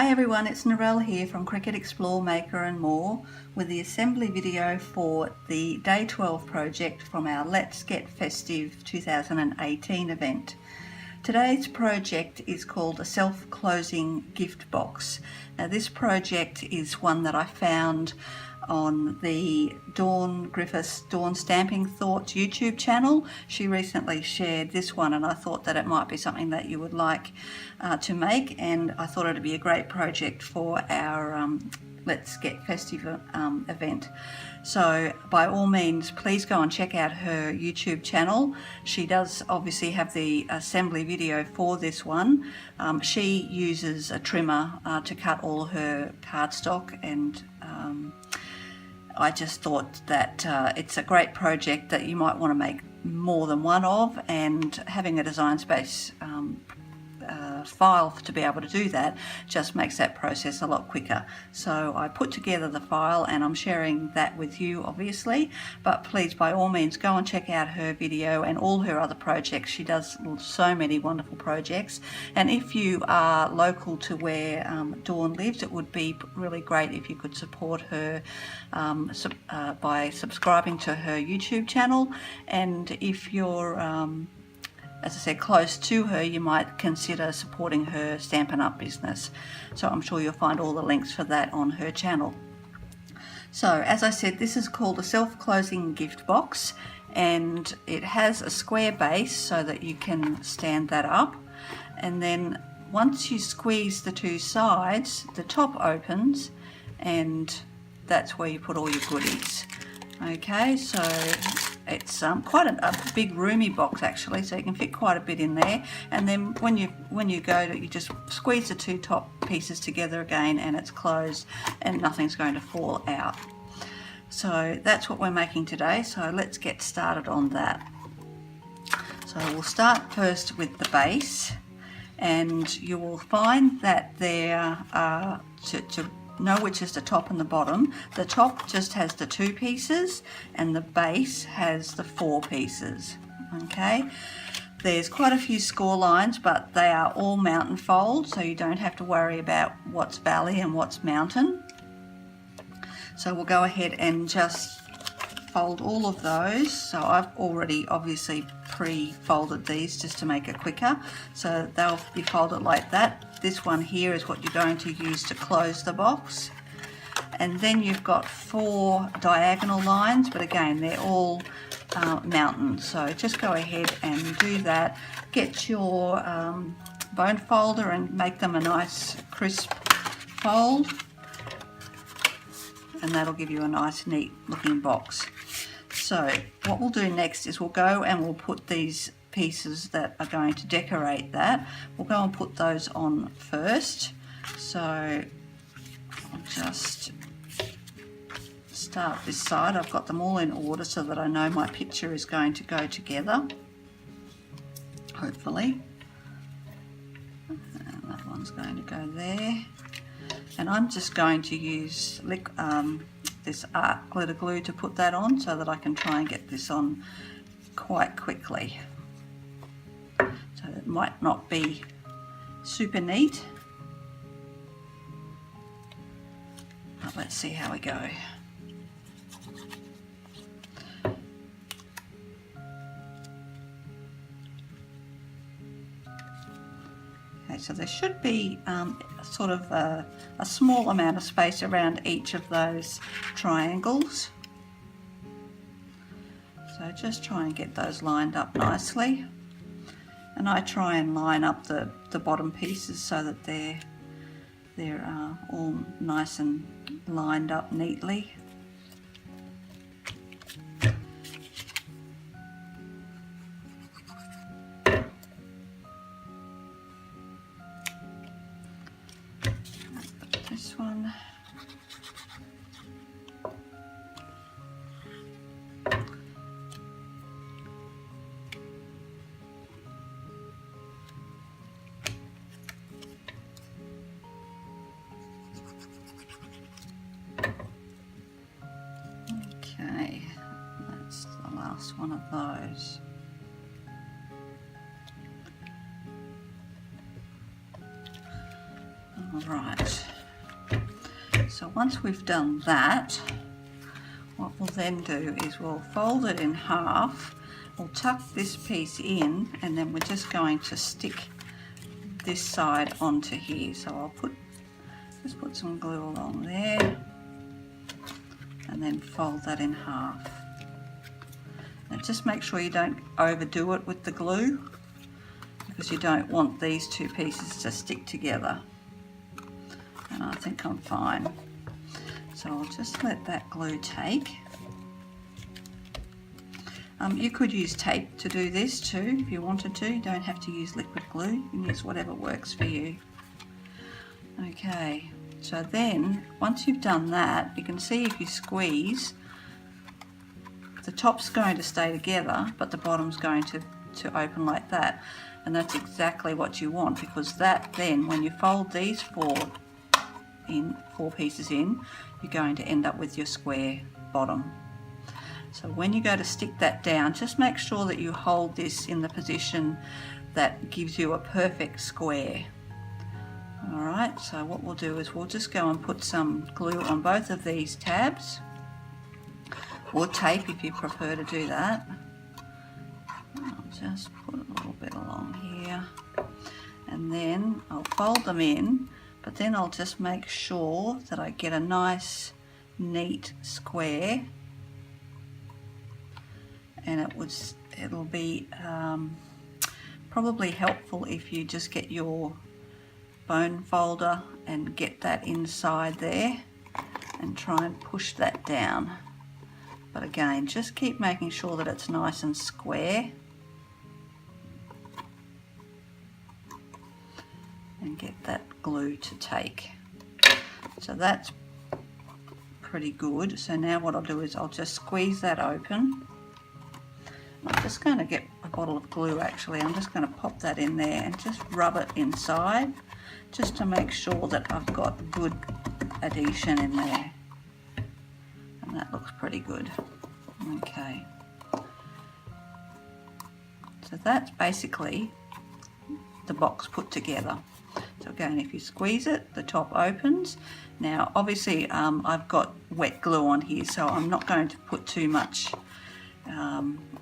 Hi everyone, it's Narelle here from Cricut Explore, Maker and More with the assembly video for the Day 12 project from our Let's Get Festive 2018 event. Today's project is called a self-closing gift box. Now this project is one that I found on the Dawn Griffiths Dawn Stamping Thoughts YouTube channel. She recently shared this one and I thought that it might be something that you would like to make, and I thought it would be a great project for our Let's Get Festive event. So by all means, please go and check out her YouTube channel. She does obviously have the assembly video for this one. She uses a trimmer to cut all her cardstock, and I just thought that it's a great project that you might want to make more than one of, and having a design space file to be able to do that just makes that process a lot quicker. So I put together the file and I'm sharing that with you obviously, but please by all means go and check out her video and all her other projects. She does so many wonderful projects, and if you are local to where Dawn lives, it would be really great if you could support her by subscribing to her YouTube channel, and if you're as I said, close to her, you might consider supporting her Stampin' Up business. So I'm sure you'll find all the links for that on her channel. So as I said, this is called a self-closing gift box, and it has a square base so that you can stand that up. And then once you squeeze the two sides, the top opens, and that's where you put all your goodies. Okay, so it's quite a big roomy box actually, so you can fit quite a bit in there. And then when you go to, you just squeeze the two top pieces together again and it's closed and nothing's going to fall out. So that's what we're making today, so let's get started on that. So we'll start first with the base, and you will find that there are, to know which is the top and the bottom, the top just has the 2 pieces and the base has the 4 pieces. Okay, there's quite a few score lines, but they are all mountain fold, so you don't have to worry about what's valley and what's mountain. So we'll go ahead and just fold all of those. So I've already obviously pre-folded these just to make it quicker, so they'll be folded like that. This one here is what you're going to use to close the box, and then you've got 4 diagonal lines, but again they're all mountain, so just go ahead and do that. Get your bone folder and make them a nice crisp fold, and that'll give you a nice neat looking box. So what we'll do next is we'll go and we'll put these pieces that are going to decorate that, we'll go and put those on first. So I'll just start this side. I've got them all in order so that I know my picture is going to go together, hopefully. And that one's going to go there. And I'm just going to use this art glitter glue to put that on so that I can try and get this on quite quickly. So it might not be super neat, but let's see how we go. Okay, so there should be sort of a small amount of space around each of those triangles. So just try and get those lined up nicely. And I try and line up the bottom pieces so that they're all nice and lined up neatly. This one. Okay, that's the last one of those. All right. once we've done that, what we'll then do is we'll fold it in half, we'll tuck this piece in, and then we're just going to stick this side onto here. So I'll just put some glue along there and then fold that in half. Now just make sure you don't overdo it with the glue, because you don't want these two pieces to stick together. And I think I'm fine. So I'll just let that glue take. You could use tape to do this too if you wanted to. You don't have to use liquid glue. You can use whatever works for you. Okay, so then once you've done that, you can see if you squeeze, the top's going to stay together, but the bottom's going to open like that. And that's exactly what you want, because that then, when you fold these four pieces in, you're going to end up with your square bottom. So when you go to stick that down, just make sure that you hold this in the position that gives you a perfect square. Alright, so what we'll do is we'll just go and put some glue on both of these tabs, or tape if you prefer to do that. I'll just put a little bit along here, and then I'll fold them in, but then I'll just make sure that I get a nice neat square, and it'll be probably helpful if you just get your bone folder and get that inside there and try and push that down. But again, just keep making sure that it's nice and square, and get that glue to take. So that's pretty good. So now what I'll do is I'll just squeeze that open. I'm just going to get a bottle of glue actually. I'm just going to pop that in there and just rub it inside, just to make sure that I've got good adhesion in there. And that looks pretty good. Okay. So that's basically the box put together. So again, if you squeeze it, the top opens. Now obviously I've got wet glue on here, so I'm not going to put too much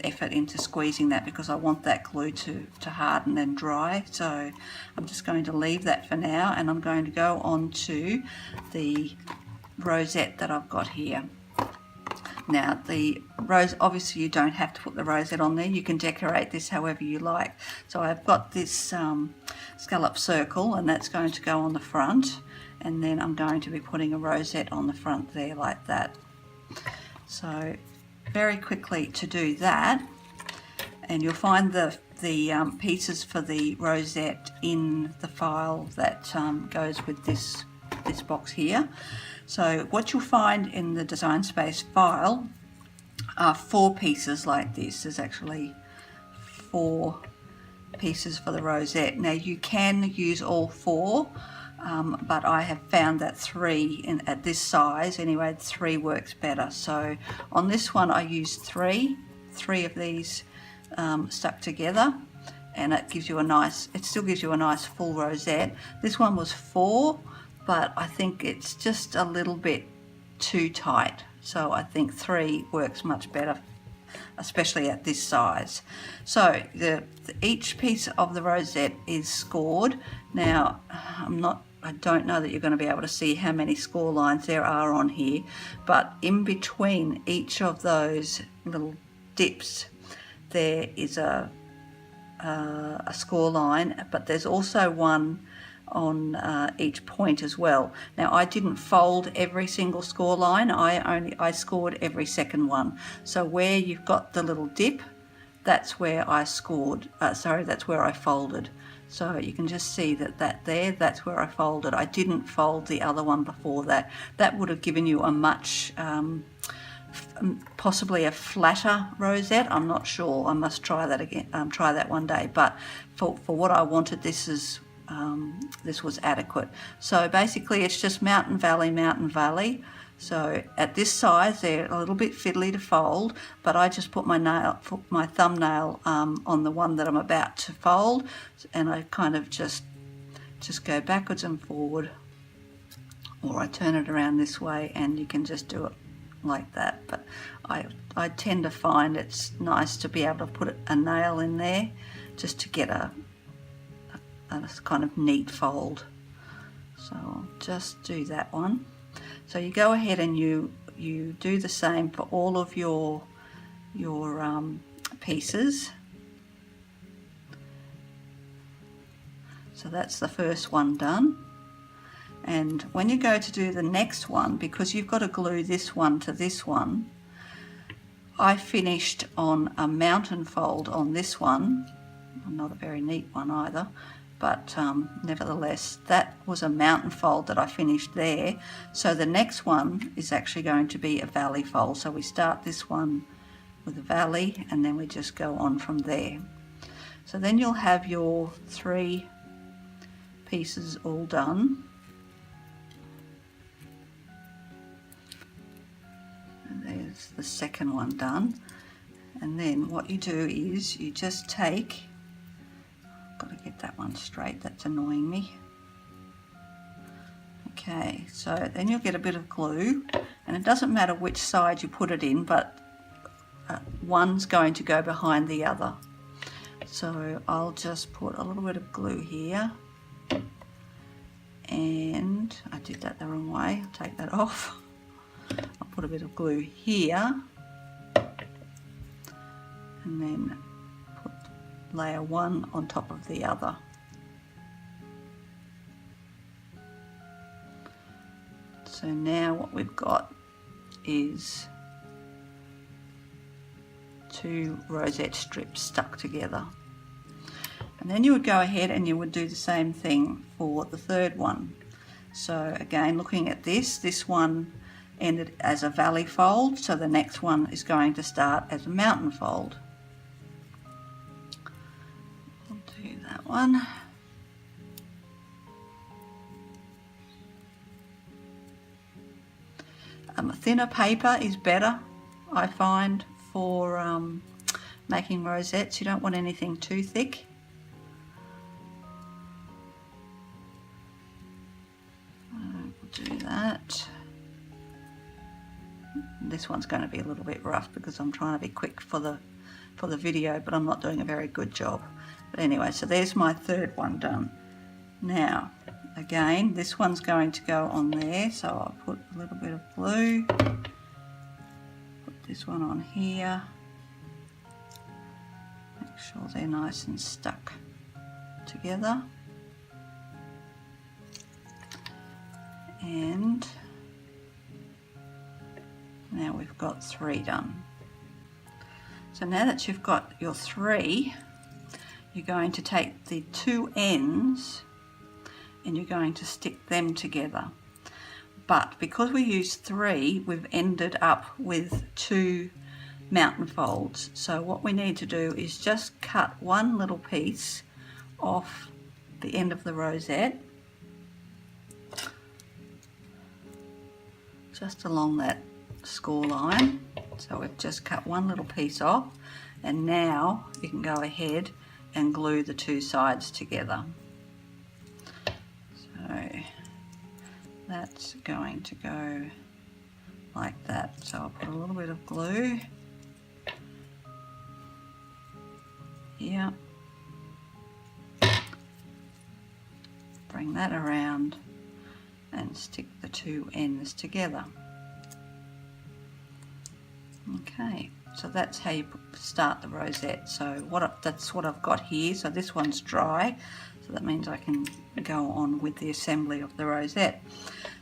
effort into squeezing that, because I want that glue to harden and dry. So I'm just going to leave that for now, and I'm going to go on to the rosette that I've got here. Now the rose, obviously you don't have to put the rosette on there, you can decorate this however you like. So I've got this scallop circle, and that's going to go on the front, and then I'm going to be putting a rosette on the front there like that. So very quickly to do that, and you'll find the pieces for the rosette in the file that goes with this box here. So what you'll find in the Design Space file are 4 pieces like this. There's actually 4 pieces for the rosette. Now you can use all 4, but I have found that 3 at this size anyway, 3 works better. So on this one I used 3 of these stuck together, and it gives you a nice, it still gives you a nice full rosette. This one was 4, but I think it's just a little bit too tight, so I think 3 works much better, especially at this size. So each piece of the rosette is scored. Now I don't know that you're going to be able to see how many score lines there are on here, but in between each of those little dips there is a score line, but there's also one on each point as well. Now I didn't fold every single score line, I scored every second one. So where you've got the little dip, that's where I scored, that's where I folded. So you can just see that's where I folded. I didn't fold the other one before that. That would have given you a much, possibly a flatter rosette. I'm not sure. I must try that again. Try that one day. But for what I wanted, this was adequate. So basically, it's just mountain, valley. So at this size, they're a little bit fiddly to fold, but I just put my thumbnail on the one that I'm about to fold, and I kind of just go backwards and forward or I turn it around this way, and you can just do it like that. But I tend to find it's nice to be able to put a nail in there just to get a kind of neat fold. So I'll just do that one. So you go ahead and you do the same for all of your pieces. So that's the first one done. And when you go to do the next one, because you've got to glue this one to this one, I finished on a mountain fold on this one. Not a very neat one either, but nevertheless, that was a mountain fold that I finished there. So the next one is actually going to be a valley fold. So we start this one with a valley, and then we just go on from there. So then you'll have your 3 pieces all done. And there's the second one done. And then what you do is you just take, got to get that one straight, that's annoying me. Okay, so then you'll get a bit of glue, and it doesn't matter which side you put it in, but one's going to go behind the other. So I'll just put a little bit of glue here, and I did that the wrong way, I'll take that off. I'll put a bit of glue here, and then put layer 1 on top of the other. So now what we've got is 2 rosette strips stuck together. And then you would go ahead and you would do the same thing for the third one. So again, looking at this one ended as a valley fold, so the next one is going to start as a mountain fold. I'll do that one. Thinner paper is better, I find, for making rosettes. You don't want anything too thick. We'll do that. This one's going to be a little bit rough because I'm trying to be quick for the video, but I'm not doing a very good job. But anyway, so there's my third one done. Now, again, this one's going to go on there, so I'll put a little bit of glue, put this one on here, make sure they're nice and stuck together, and now we've got 3 done. So now that you've got your 3, you're going to take the 2 ends and you're going to stick them together. But because we used 3, we've ended up with 2 mountain folds. So what we need to do is just cut one little piece off the end of the rosette, just along that score line. So we've just cut one little piece off, and now you can go ahead and glue the 2 sides together. So that's going to go like that. So I'll put a little bit of glue here, bring that around and stick the 2 ends together. Okay, so that's how you start the rosette. So that's what I've got here. So this one's dry, so that means I can go on with the assembly of the rosette.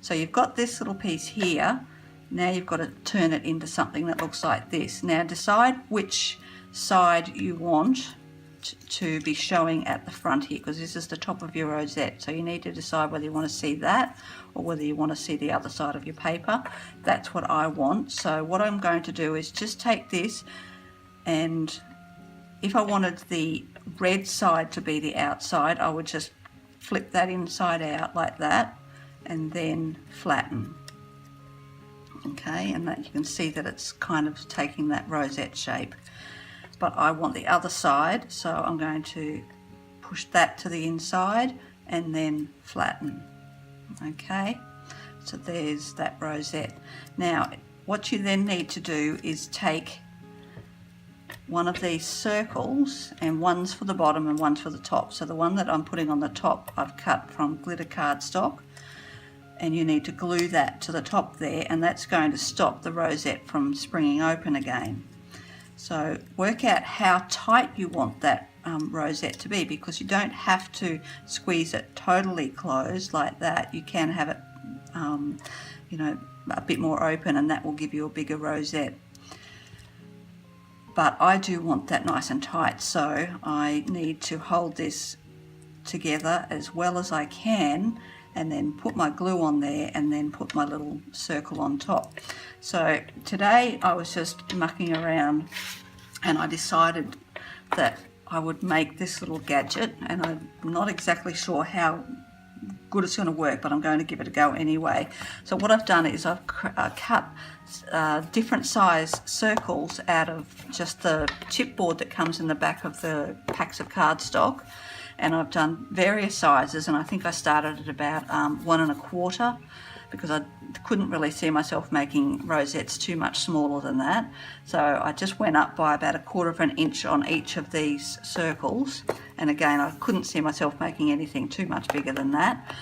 So you've got this little piece here. Now you've got to turn it into something that looks like this. Now decide which side you want to be showing at the front here, because this is the top of your rosette. So you need to decide whether you want to see that or whether you want to see the other side of your paper. That's what I want. So what I'm going to do is just take this, and if I wanted the red side to be the outside, I would just flip that inside out like that and then flatten. Okay, and that you can see that it's kind of taking that rosette shape. But I want the other side, so I'm going to push that to the inside and then flatten. Okay, So there's that rosette. Now what you then need to do is take one of these circles, and one's for the bottom and one's for the top. So the one that I'm putting on the top I've cut from glitter cardstock, and you need to glue that to the top there, and that's going to stop the rosette from springing open again. So work out how tight you want that rosette to be, because you don't have to squeeze it totally closed like that. You can have it you know, a bit more open, and that will give you a bigger rosette. But I do want that nice and tight, so I need to hold this together as well as I can, and then put my glue on there, and then put my little circle on top. So today I was just mucking around, and I decided that I would make this little gadget, and I'm not exactly sure how good it's going to work, but I'm going to give it a go anyway. So what I've done is I've cut different size circles out of just the chipboard that comes in the back of the packs of cardstock, and I've done various sizes, and I think I started at about 1 1/4, because I couldn't really see myself making rosettes too much smaller than that. So I just went up by about 1/4 inch on each of these circles, and again I couldn't see myself making anything too much bigger than that.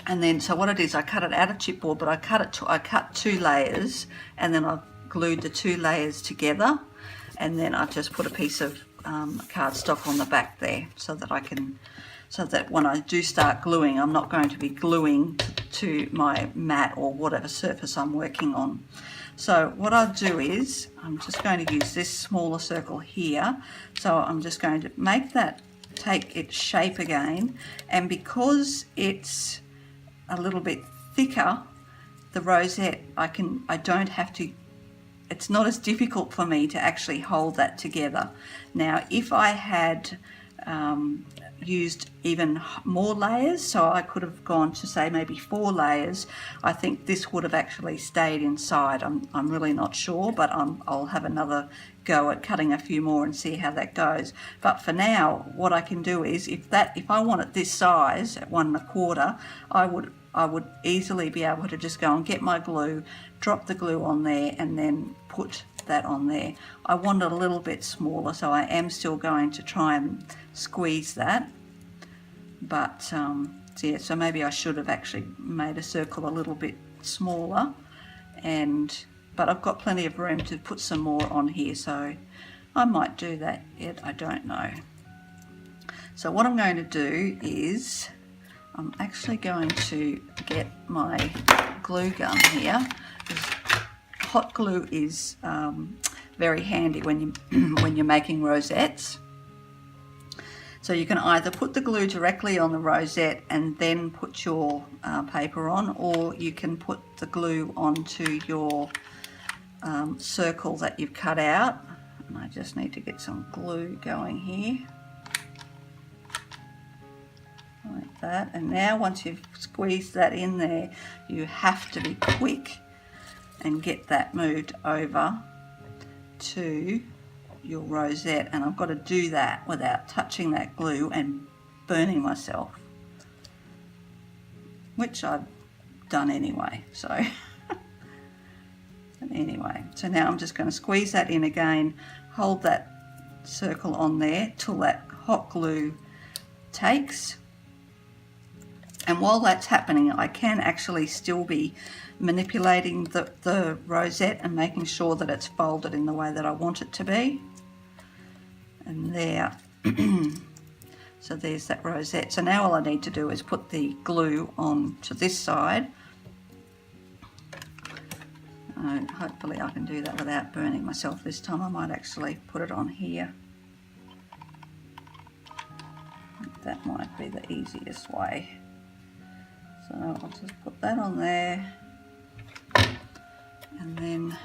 And then so what it is, I cut it out of chipboard, but I cut 2 layers, and then I've glued the 2 layers together, and then I've just put a piece of cardstock on the back there, so that when I do start gluing, I'm not going to be gluing to my mat or whatever surface I'm working on. So what I'll do is, I'm just going to use this smaller circle here. So I'm just going to make that take its shape again, and because it's a little bit thicker, the rosette, I don't have to, it's not as difficult for me to actually hold that together. Now if I had used even more layers, so I could have gone to say maybe 4 layers, I think this would have actually stayed inside. I'm really not sure, but I'll have another go at cutting a few more and see how that goes. But for now, what I can do is, if I want it this size at 1 1/4, I would easily be able to just go and get my glue, drop the glue on there, and then put that on there. I want it a little bit smaller, so I am still going to try and squeeze that, but yeah, so maybe I should have actually made a circle a little bit smaller, but I've got plenty of room to put some more on here, so I might do that yet, I don't know. So what I'm going to do is, I'm actually going to get my glue gun here. Hot glue is very handy when you're making rosettes. So you can either put the glue directly on the rosette and then put your paper on, or you can put the glue onto your circle that you've cut out. And I just need to get some glue going here, like that. And now once you've squeezed that in there, you have to be quick and get that moved over to your rosette, and I've got to do that without touching that glue and burning myself, which I've done anyway. So anyway, so now I'm just going to squeeze that in again, hold that circle on there till that hot glue takes. And while that's happening, I can actually still be manipulating the rosette and making sure that it's folded in the way that I want it to be. And there, so there's that rosette. So now all I need to do is put the glue on to this side. Hopefully I can do that without burning myself this time. I might actually put it on here. That might be the easiest way. So I'll just put that on there, and then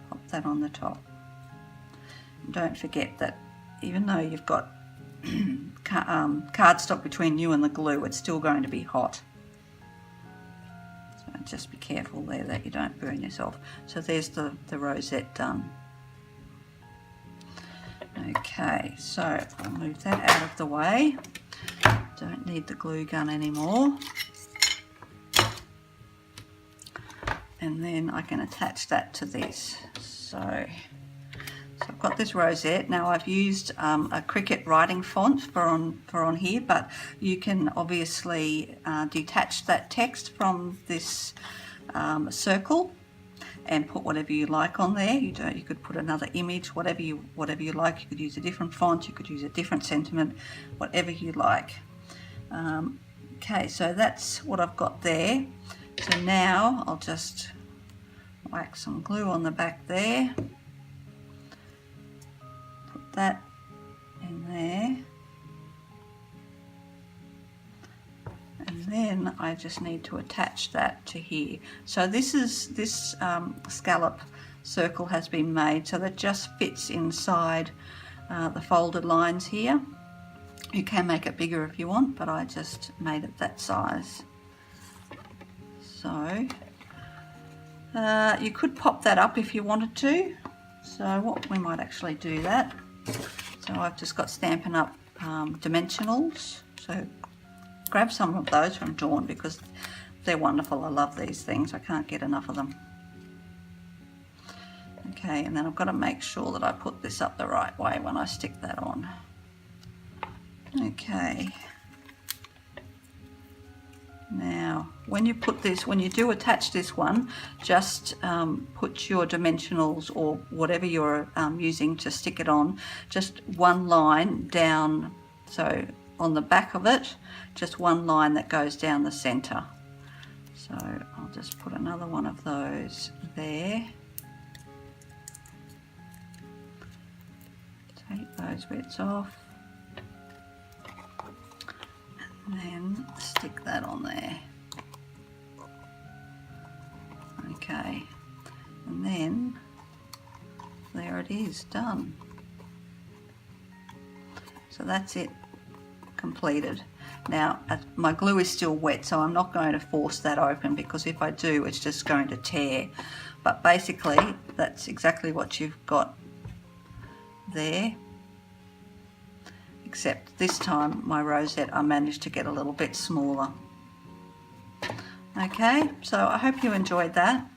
pop that on the top. And don't forget that even though you've got cardstock between you and the glue, it's still going to be hot. So just be careful there that you don't burn yourself. So there's the rosette done. Okay, so I'll move that out of the way. Don't need the glue gun anymore. and then I can attach that to this. So I've got this rosette. Now I've used a Cricut writing font for on here, but you can obviously detach that text from this circle and put whatever you like on there. You could put another image, whatever you like. You could use a different font, you could use a different sentiment, whatever you like. Okay, so that's what I've got there. So now I'll just whack some glue on the back there. Put that in there. And then I just need to attach that to here. So this scallop circle has been made so that just fits inside the folded lines here. You can make it bigger if you want, but I just made it that size. So you could pop that up if you wanted to. So what we might actually do that. So I've just got Stampin' Up! Dimensionals. So grab some of those from Dawn because they're wonderful. I love these things. I can't get enough of them. Okay, and then I've got to make sure that I put this up the right way when I stick that on. Okay. Now, when you do attach this one, just put your dimensionals or whatever you're using to stick it on, just one line down, so on the back of it, just one line that goes down the center. So I'll just put another one of those there. Take those bits off. And then stick that on there. Okay, and then there it is, done. So that's it, completed. Now my glue is still wet, so I'm not going to force that open because if I do, it's just going to tear. But basically, that's exactly what you've got there. Except this time my rosette I managed to get a little bit smaller. Okay, so I hope you enjoyed that.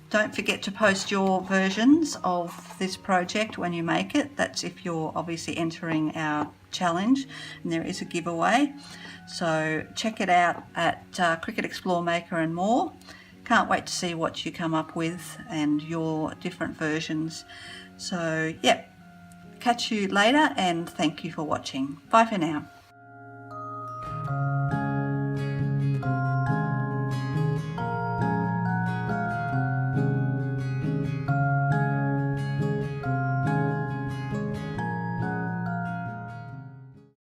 Don't forget to post your versions of this project when you make it. That's if you're obviously entering our challenge, and there is a giveaway. So check it out at Cricut Explore Maker and more. Can't wait to see what you come up with and your different versions. So, yep. Catch you later and thank you for watching. Bye for now.